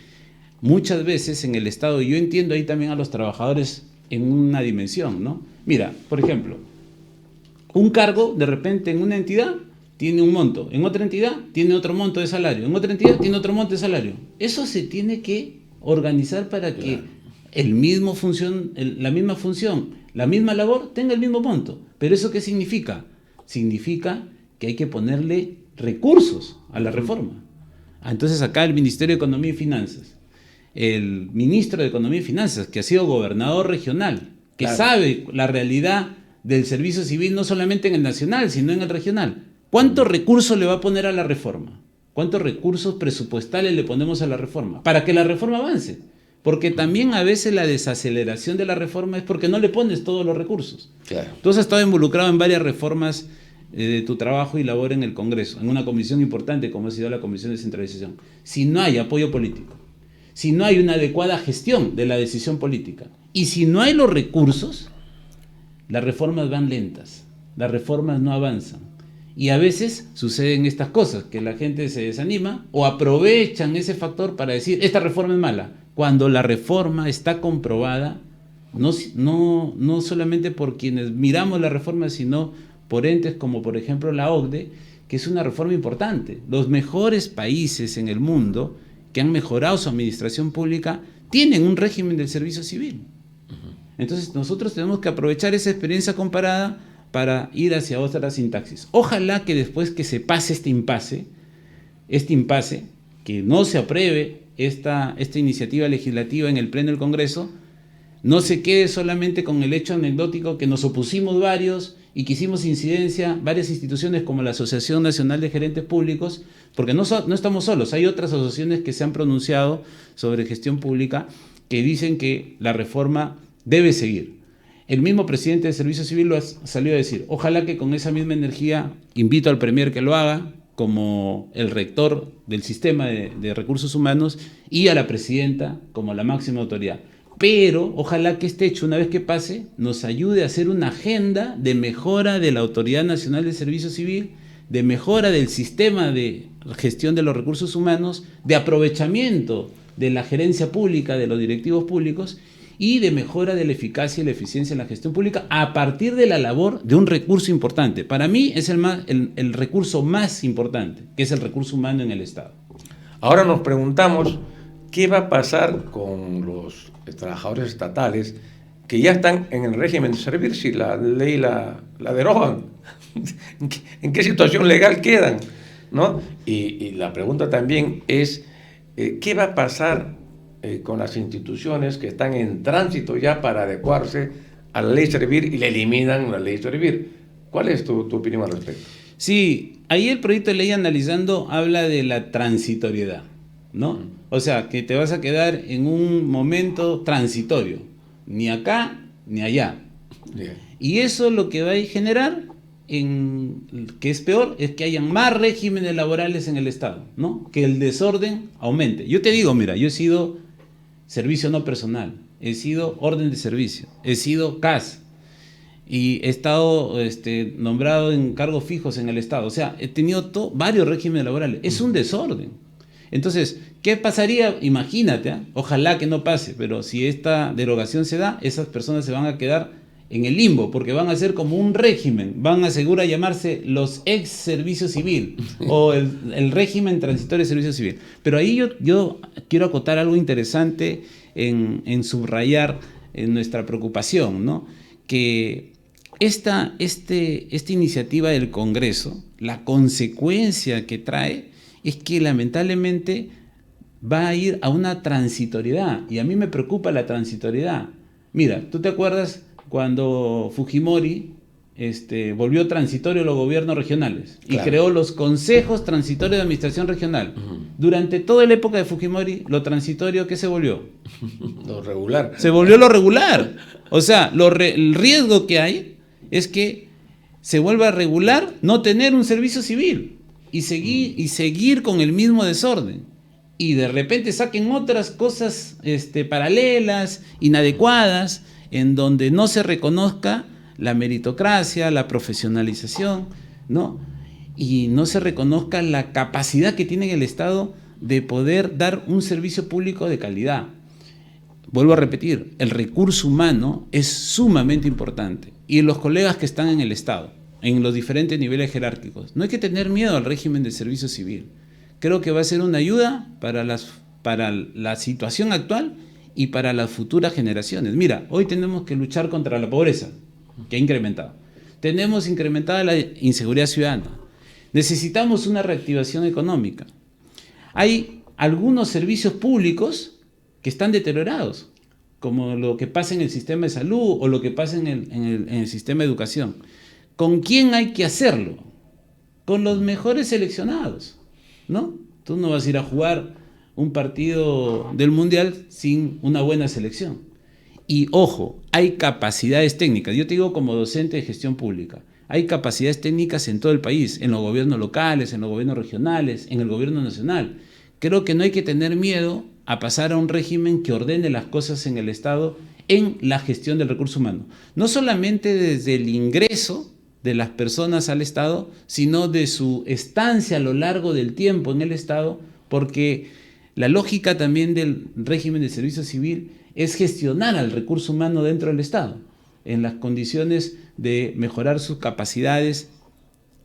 muchas veces en el Estado, y yo entiendo ahí también a los trabajadores en una dimensión, ¿no? Mira, por ejemplo, un cargo de repente en una entidad tiene un monto, en otra entidad tiene otro monto de salario, en otra entidad tiene otro monto de salario. Eso se tiene que organizar para que la misma función, la misma labor tenga el mismo monto. ¿Pero eso qué significa? Significa que hay que ponerle recursos a la reforma. Entonces acá el Ministerio de Economía y Finanzas, el ministro de Economía y Finanzas, que ha sido gobernador regional, que sabe la realidad del servicio civil, no solamente en el nacional, sino en el regional. ¿Cuántos recursos le va a poner a la reforma? ¿Cuántos recursos presupuestales le ponemos a la reforma? Para que la reforma avance. Porque también a veces la desaceleración de la reforma es porque no le pones todos los recursos. Claro. Tú has estado involucrado en varias reformas de tu trabajo y labor en el Congreso, en una comisión importante como ha sido la Comisión de Centralización. Si no hay apoyo político, si no hay una adecuada gestión de la decisión política y si no hay los recursos, las reformas van lentas, las reformas no avanzan. Y a veces suceden estas cosas, que la gente se desanima o aprovechan ese factor para decir, esta reforma es mala, cuando la reforma está comprobada, no solamente por quienes miramos la reforma, sino por entes como por ejemplo la OCDE, que es una reforma importante. Los mejores países en el mundo que han mejorado su administración pública tienen un régimen del servicio civil. Entonces nosotros tenemos que aprovechar esa experiencia comparada para ir hacia otra sintaxis. Ojalá que después que se pase este impasse, que no se apruebe esta iniciativa legislativa en el Pleno del Congreso, no se quede solamente con el hecho anecdótico que nos opusimos varios y que hicimos incidencia varias instituciones como la Asociación Nacional de Gerentes Públicos, porque no estamos solos, hay otras asociaciones que se han pronunciado sobre gestión pública que dicen que la reforma debe seguir. El mismo presidente del Servicio Civil lo salió a decir. Ojalá que con esa misma energía invito al Premier que lo haga, como el rector del sistema de recursos humanos, y a la presidenta como la máxima autoridad. Pero ojalá que este hecho, una vez que pase, nos ayude a hacer una agenda de mejora de la Autoridad Nacional de Servicio Civil, de mejora del sistema de gestión de los recursos humanos, de aprovechamiento de la gerencia pública, de los directivos públicos, y de mejora de la eficacia y la eficiencia en la gestión pública a partir de la labor de un recurso importante. Para mí es el recurso más importante, que es el recurso humano en el Estado. Ahora nos preguntamos qué va a pasar con los trabajadores estatales que ya están en el régimen de servir si la ley la derogan. ¿En qué situación legal quedan? ¿No? Y la pregunta también es, ¿qué va a pasar con las instituciones que están en tránsito ya para adecuarse a la ley Servir y le eliminan la ley Servir? ¿Cuál es tu opinión al respecto? Sí, ahí el proyecto de ley analizando habla de la transitoriedad, ¿no? O sea, que te vas a quedar en un momento transitorio, ni acá ni allá. Bien. Y eso lo que va a generar, que es peor, es que hayan más regímenes laborales en el Estado, ¿no? Que el desorden aumente. Yo te digo, mira, yo he sido servicio no personal, he sido orden de servicio, he sido CAS y he estado nombrado en cargos fijos en el Estado. O sea, he tenido varios regímenes laborales. Es un desorden. Entonces, ¿qué pasaría? Imagínate, ojalá que no pase, pero si esta derogación se da, esas personas se van a quedar en el limbo, porque van a ser como un régimen, van a seguro a llamarse los ex servicio civil o el régimen transitorio de servicio civil. Pero ahí yo quiero acotar algo interesante en subrayar nuestra preocupación, ¿no? Que esta iniciativa del Congreso, la consecuencia que trae es que lamentablemente va a ir a una transitoriedad, y a mí me preocupa la transitoriedad. Mira, ¿tú te acuerdas cuando Fujimori volvió transitorio los gobiernos regionales y creó los consejos transitorios de administración regional? Durante toda la época de Fujimori, lo transitorio, ¿qué se volvió? Lo regular. Se volvió lo regular. O sea, el riesgo que hay es que se vuelva regular no tener un servicio civil y seguir con el mismo desorden. Y de repente saquen otras cosas paralelas, inadecuadas, en donde no se reconozca la meritocracia, la profesionalización, ¿no? Y no se reconozca la capacidad que tiene el Estado de poder dar un servicio público de calidad. Vuelvo a repetir, el recurso humano es sumamente importante. Y los colegas que están en el Estado, en los diferentes niveles jerárquicos, no hay que tener miedo al régimen de servicio civil. Creo que va a ser una ayuda para la situación actual y para las futuras generaciones. Mira, hoy tenemos que luchar contra la pobreza, que ha incrementado. Tenemos incrementada la inseguridad ciudadana. Necesitamos una reactivación económica. Hay algunos servicios públicos que están deteriorados. como lo que pasa en el sistema de salud o lo que pasa en el sistema de educación. ¿Con quién hay que hacerlo? Con los mejores seleccionados, ¿no? Tú no vas a ir a jugar un partido del Mundial sin una buena selección. Y ojo, hay capacidades técnicas. Yo te digo como docente de gestión pública, hay capacidades técnicas en todo el país, en los gobiernos locales, en los gobiernos regionales, en el gobierno nacional. Creo que no hay que tener miedo a pasar a un régimen que ordene las cosas en el Estado en la gestión del recurso humano. No solamente desde el ingreso de las personas al Estado, sino de su estancia a lo largo del tiempo en el Estado, porque la lógica también del régimen de servicio civil es gestionar al recurso humano dentro del Estado, en las condiciones de mejorar sus capacidades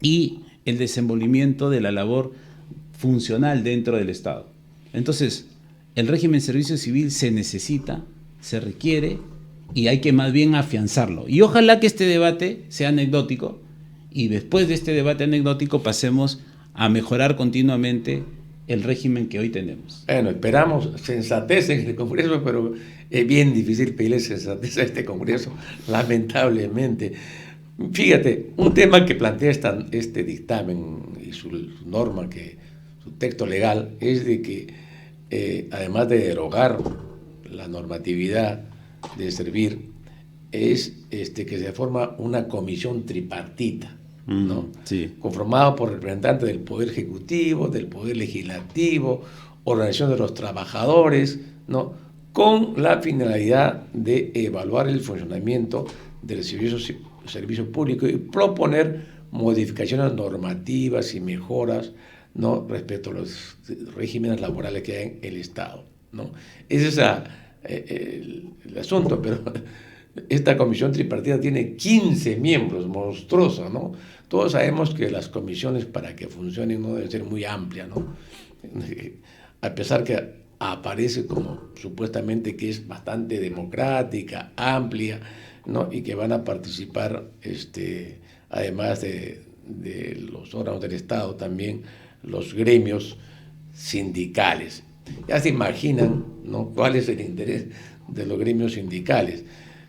y el desenvolvimiento de la labor funcional dentro del Estado. Entonces, el régimen de servicio civil se necesita, se requiere y hay que más bien afianzarlo. Y ojalá que este debate sea anecdótico y después de este debate anecdótico pasemos a mejorar continuamente el régimen que hoy tenemos. Bueno, esperamos sensatez en el Congreso, pero es bien difícil pedirle sensatez a este Congreso, lamentablemente. Fíjate, un tema que plantea este dictamen y su norma, su texto legal, es de que además de derogar la normatividad de servir, es que se forma una comisión tripartita, ¿no? Sí. Conformada por representantes del Poder Ejecutivo, del Poder Legislativo, Organización de los Trabajadores, ¿no? Con la finalidad de evaluar el funcionamiento del servicio público y proponer modificaciones normativas y mejoras, ¿no? Respecto a los regímenes laborales que hay en el Estado, ¿no? Ese es el asunto, pero esta comisión tripartita tiene 15 miembros, monstruosa, ¿no? Todos sabemos que las comisiones para que funcionen no deben ser muy amplias, ¿no? A pesar que aparece como supuestamente que es bastante democrática, amplia, ¿no? Y que van a participar, además de los órganos del Estado, también los gremios sindicales. Ya se imaginan, ¿no?, cuál es el interés de los gremios sindicales.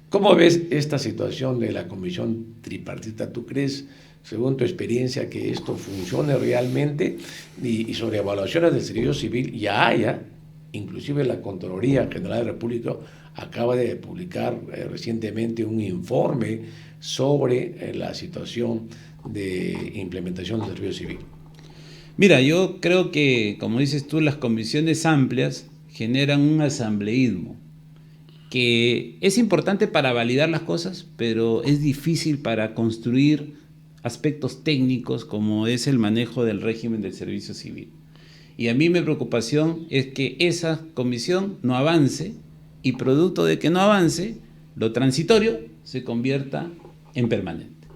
¿Cómo ves esta situación de la comisión tripartita? ¿Tú crees, según tu experiencia, que esto funcione realmente? Y sobre evaluaciones del servicio civil ya haya, inclusive la Contraloría General de la República acaba de publicar recientemente un informe sobre la situación de implementación del servicio civil. Mira, yo creo que, como dices tú, las comisiones amplias generan un asambleísmo que es importante para validar las cosas, pero es difícil para construir aspectos técnicos como es el manejo del régimen del servicio civil. Y a mí mi preocupación es que esa comisión no avance y producto de que no avance, lo transitorio se convierta en permanente.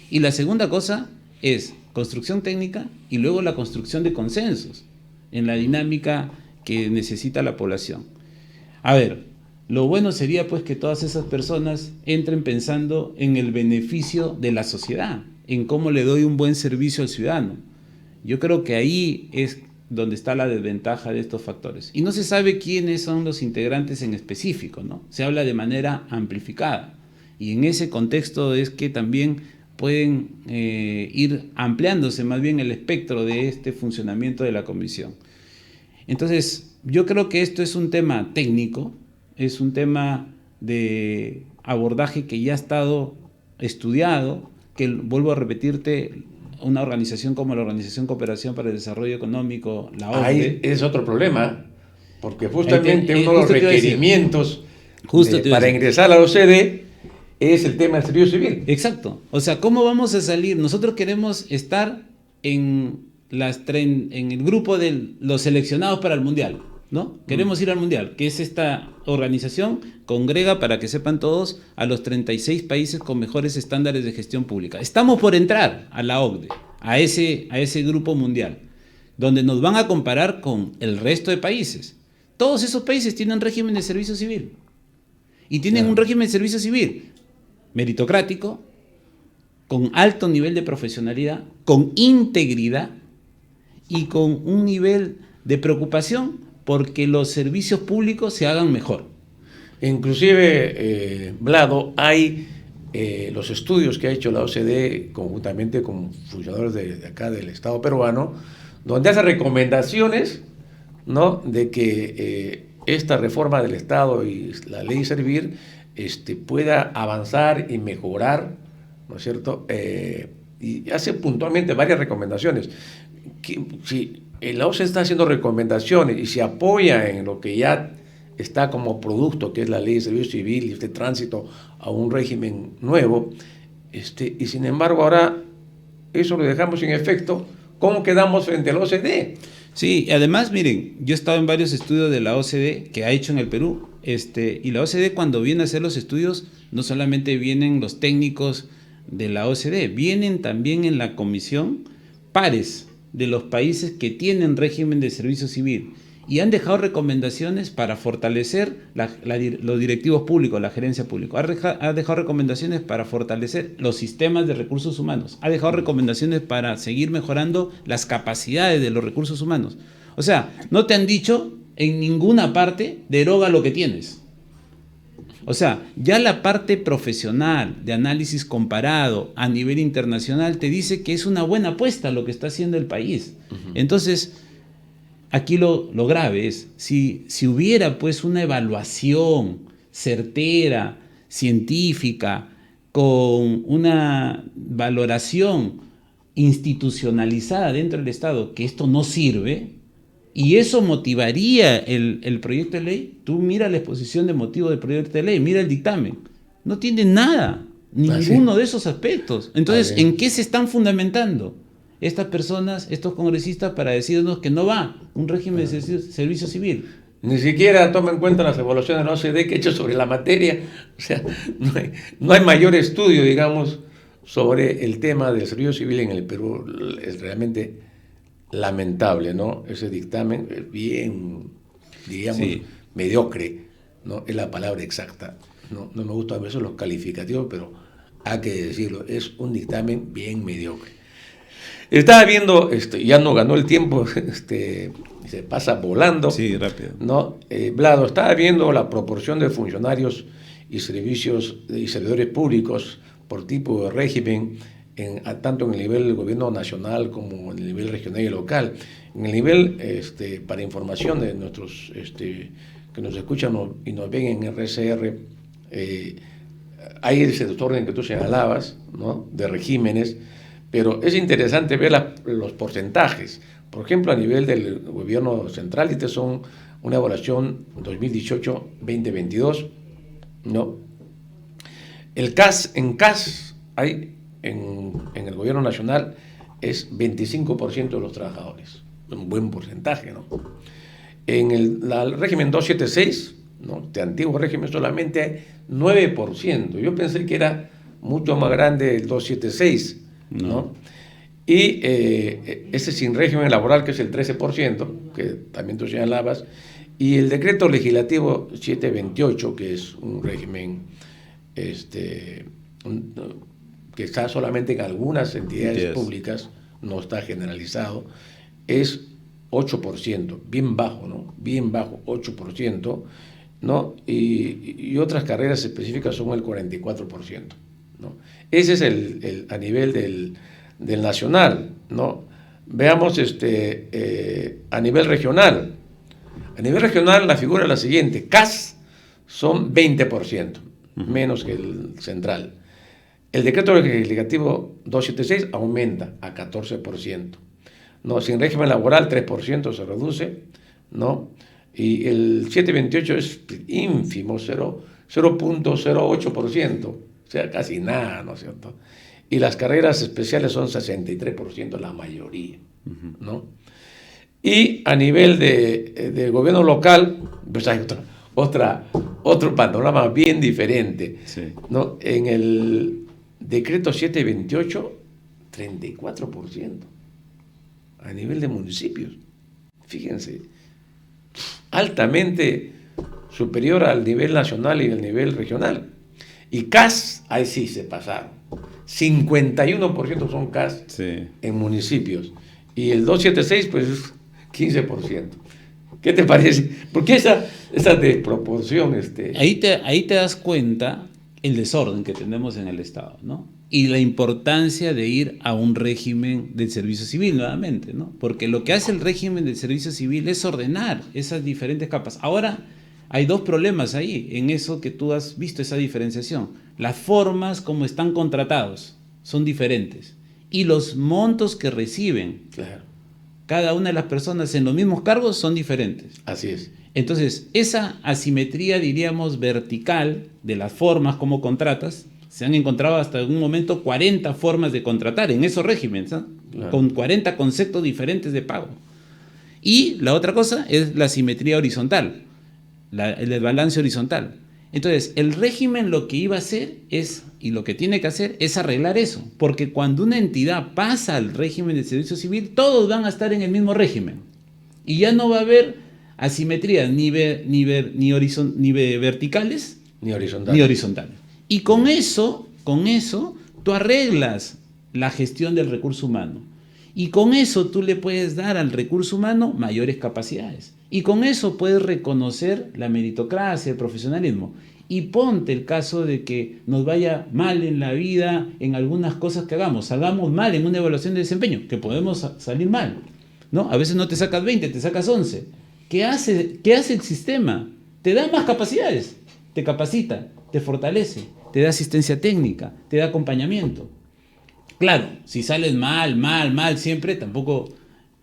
Y la segunda cosa es construcción técnica y luego la construcción de consensos en la dinámica que necesita la población. A ver, lo bueno sería pues que todas esas personas entren pensando en el beneficio de la sociedad, en cómo le doy un buen servicio al ciudadano. Yo creo que ahí es donde está la desventaja de estos factores. Y no se sabe quiénes son los integrantes en específico, ¿no? Se habla de manera amplificada. Y en ese contexto es que también pueden ir ampliándose más bien el espectro de este funcionamiento de la comisión. Entonces, yo creo que esto es un tema técnico, es un tema de abordaje que ya ha estado estudiado, que vuelvo a repetirte, una organización como la Organización Cooperación para el Desarrollo Económico, la OCDE. Ahí es otro problema, porque justamente uno de los requerimientos para ingresar a la OCDE es el tema del servicio civil. Exacto. O sea, ¿cómo vamos a salir? Nosotros queremos estar en el grupo de los seleccionados para el Mundial, ¿no? Queremos ir al Mundial, que es esta organización, congrega, para que sepan todos, a los 36 países con mejores estándares de gestión pública. Estamos por entrar a la OCDE, a ese grupo mundial, donde nos van a comparar con el resto de países. Todos esos países tienen régimen de servicio civil. Y tienen un régimen de servicio civil meritocrático, con alto nivel de profesionalidad, con integridad y con un nivel de preocupación porque los servicios públicos se hagan mejor. Inclusive, Vlado, hay los estudios que ha hecho la OCDE conjuntamente con funcionarios de acá del Estado peruano, donde hace recomendaciones, ¿no?, de que esta reforma del Estado y la ley Servir pueda avanzar y mejorar, ¿no es cierto? Y hace puntualmente varias recomendaciones. Si la OCDE está haciendo recomendaciones y se apoya en lo que ya está como producto, que es la ley de servicio civil y este tránsito a un régimen nuevo, y sin embargo ahora eso lo dejamos sin efecto, ¿cómo quedamos frente a la OCDE? Sí, además, miren, yo he estado en varios estudios de la OCDE que ha hecho en el Perú, y la OCDE cuando viene a hacer los estudios, no solamente vienen los técnicos de la OCDE, vienen también en la comisión pares de los países que tienen régimen de servicio civil y han dejado recomendaciones para fortalecer los directivos públicos, la gerencia pública. Ha dejado recomendaciones para fortalecer los sistemas de recursos humanos. Ha dejado recomendaciones para seguir mejorando las capacidades de los recursos humanos. O sea, no te han dicho en ninguna parte deroga lo que tienes. O sea, ya la parte profesional de análisis comparado a nivel internacional te dice que es una buena apuesta lo que está haciendo el país. Entonces, aquí lo grave es, si hubiera pues una evaluación certera, científica, con una valoración institucionalizada dentro del Estado, que esto no sirve, y eso motivaría el proyecto de ley. Tú mira la exposición de motivo del proyecto de ley, mira el dictamen, no tiene nada, ninguno de esos aspectos. Entonces, ¿en qué se están fundamentando estas personas, estos congresistas, para decirnos que no va un régimen de servicio civil? Ni siquiera toma en cuenta las evaluaciones de la OCDE que ha hecho sobre la materia. O sea, no hay mayor estudio, digamos, sobre el tema del servicio civil en el Perú. Es realmente lamentable, ¿no? Ese dictamen es bien, digamos, mediocre, ¿no? Es la palabra exacta. No me gustan a veces los calificativos, pero hay que decirlo, es un dictamen bien mediocre. Estaba viendo, ya no ganó el tiempo, se pasa volando. Sí, rápido. ¿No? Vlado, estaba viendo la proporción de funcionarios y servicios y servidores públicos por tipo de régimen, tanto en el nivel del gobierno nacional como en el nivel regional y local. En el nivel, para información de nuestros que nos escuchan y nos ven en RCR, hay ese orden que tú señalabas, ¿no?, de regímenes, pero es interesante ver los porcentajes. Por ejemplo, a nivel del gobierno central, y son una evaluación 2018-2022, ¿no? En CAS hay en el gobierno nacional es 25% de los trabajadores, un buen porcentaje, ¿no? En el régimen 276, ¿no?, de antiguo régimen, solamente 9%. Yo pensé que era mucho más grande el 276, ¿no? Y ese sin régimen laboral, que es el 13%, que también tú señalabas, y el decreto legislativo 728, que es un régimen que está solamente en algunas entidades públicas, no está generalizado, es 8%, bien bajo, ¿no? Bien bajo, 8%, ¿no? Y otras carreras específicas son el 44%, ¿no? Ese es a nivel del nacional, ¿no? Veamos a nivel regional. A nivel regional la figura es la siguiente: CAS son 20%, menos que el central. El decreto legislativo 276 aumenta a 14%, ¿no? Sin régimen laboral 3% se reduce, ¿no? Y el 728 es ínfimo, 0.08%, o sea, casi nada, ¿no es cierto? Y las carreras especiales son 63%, la mayoría, ¿no? Y a nivel de gobierno local, pues hay otro panorama bien diferente, ¿no? En el decreto 728, 34%. A nivel de municipios, fíjense, altamente superior al nivel nacional y al nivel regional. Y CAS, ahí sí se pasaron. 51% son CAS en municipios. Y el 276, pues 15%. ¿Qué te parece? ¿Por qué esa desproporción? Ahí te das cuenta el desorden que tenemos en el Estado, ¿no? Y la importancia de ir a un régimen del servicio civil nuevamente, ¿no? Porque lo que hace el régimen del servicio civil es ordenar esas diferentes capas. Ahora hay dos problemas ahí, en eso que tú has visto esa diferenciación. Las formas como están contratados son diferentes y los montos que reciben cada una de las personas en los mismos cargos son diferentes. Así es. Entonces, esa asimetría, diríamos, vertical de las formas como contratas, se han encontrado hasta en un momento 40 formas de contratar en esos regímenes, ¿no? Claro. Con 40 conceptos diferentes de pago. Y la otra cosa es la asimetría horizontal, el balance horizontal. Entonces, el régimen lo que iba a hacer es, y lo que tiene que hacer, es arreglar eso. Porque cuando una entidad pasa al régimen de servicio civil, todos van a estar en el mismo régimen. Y ya no va a haber asimetrías ni verticales ni horizontales. Y con eso tú arreglas la gestión del recurso humano. Y con eso tú le puedes dar al recurso humano mayores capacidades. Y con eso puedes reconocer la meritocracia, el profesionalismo. Y ponte el caso de que nos vaya mal en la vida en algunas cosas que hagamos. Salgamos mal en una evaluación de desempeño, que podemos salir mal, ¿no? A veces no te sacas 20, te sacas 11. ¿Qué hace el sistema? Te da más capacidades, te capacita, te fortalece, te da asistencia técnica, te da acompañamiento. Claro, si sales mal siempre, tampoco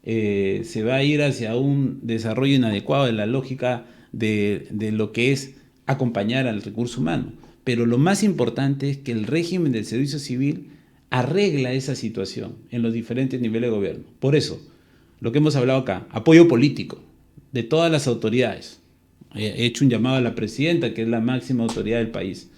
se va a ir hacia un desarrollo inadecuado de la lógica de lo que es acompañar al recurso humano. Pero lo más importante es que el régimen del servicio civil arregla esa situación en los diferentes niveles de gobierno. Por eso, lo que hemos hablado acá, apoyo político de todas las autoridades. He hecho un llamado a la presidenta, que es la máxima autoridad del país,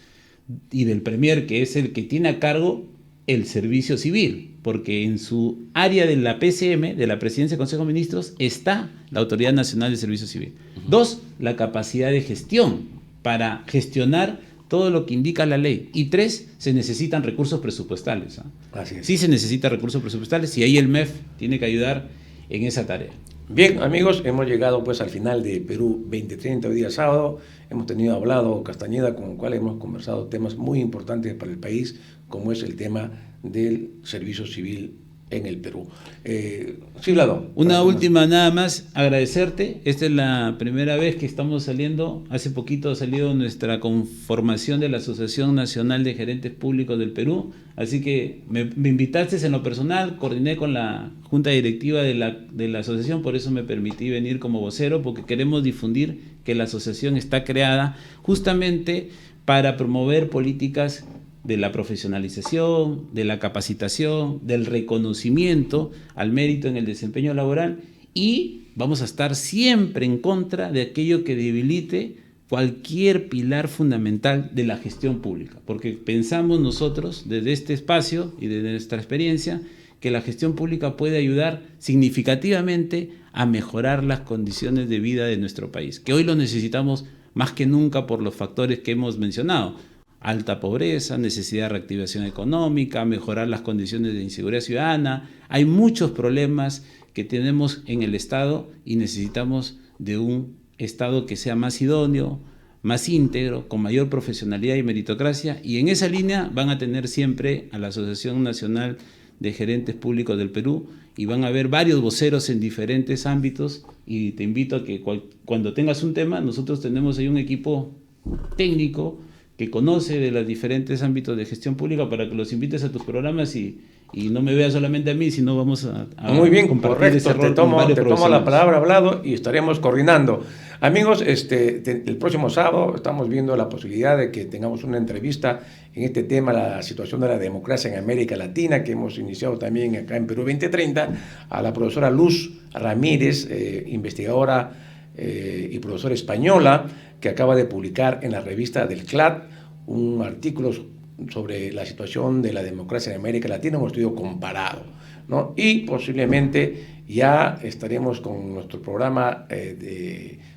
y del premier, que es el que tiene a cargo el servicio civil, porque en su área de la PCM, de la Presidencia del Consejo de Ministros, está la Autoridad Nacional de Servicio Civil. 2, la capacidad de gestión para gestionar todo lo que indica la ley. Y 3, se necesitan recursos presupuestales. Así es. Sí se necesitan recursos presupuestales y ahí el MEF tiene que ayudar en esa tarea. Bien, amigos, hemos llegado pues al final de Perú 2030, hoy día sábado. Hemos hablado Castañeda, con el cual hemos conversado temas muy importantes para el país, como es el tema del servicio civil en el Perú. Sí, Vlado. Una última nada más, agradecerte. Esta es la primera vez que estamos saliendo. Hace poquito ha salido nuestra conformación de la Asociación Nacional de Gerentes Públicos del Perú. Así que me invitaste en lo personal, coordiné con la Junta Directiva de la asociación, por eso me permití venir como vocero, porque queremos difundir que la asociación está creada justamente para promover políticas de la profesionalización, de la capacitación, del reconocimiento al mérito en el desempeño laboral, y vamos a estar siempre en contra de aquello que debilite cualquier pilar fundamental de la gestión pública, porque pensamos nosotros desde este espacio y desde nuestra experiencia que la gestión pública puede ayudar significativamente a mejorar las condiciones de vida de nuestro país, que hoy lo necesitamos más que nunca por los factores que hemos mencionado: alta pobreza, necesidad de reactivación económica, mejorar las condiciones de inseguridad ciudadana. Hay muchos problemas que tenemos en el Estado y necesitamos de un Estado que sea más idóneo, más íntegro, con mayor profesionalidad y meritocracia, y en esa línea van a tener siempre a la Asociación Nacional de Gerentes Públicos del Perú, y van a haber varios voceros en diferentes ámbitos, y te invito a que cuando tengas un tema, nosotros tenemos ahí un equipo técnico que conoce de los diferentes ámbitos de gestión pública, para que los invites a tus programas y no me veas solamente a mí, sino vamos a muy bien, compartir correcto, ese rol. te tomo la palabra, Vlado, y estaremos coordinando. Amigos, el próximo sábado estamos viendo la posibilidad de que tengamos una entrevista en este tema, la situación de la democracia en América Latina, que hemos iniciado también acá en Perú 2030, a la profesora Luz Ramírez, investigadora y profesora española, que acaba de publicar en la revista del CLAD un artículo sobre la situación de la democracia en América Latina, un estudio comparado, ¿no? Y posiblemente ya estaremos con nuestro programa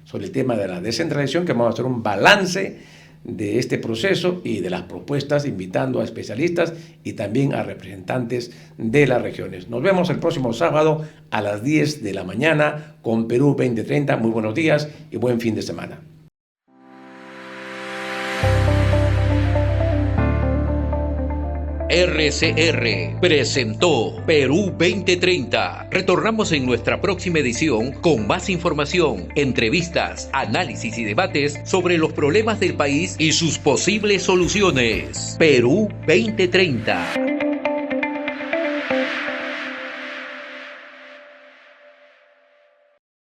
sobre el tema de la descentralización, que vamos a hacer un balance de este proceso y de las propuestas, invitando a especialistas y también a representantes de las regiones. Nos vemos el próximo sábado a las 10 de la mañana con Perú 2030. Muy buenos días y buen fin de semana. RCR presentó Perú 2030. Retornamos en nuestra próxima edición con más información, entrevistas, análisis y debates sobre los problemas del país y sus posibles soluciones. Perú 2030.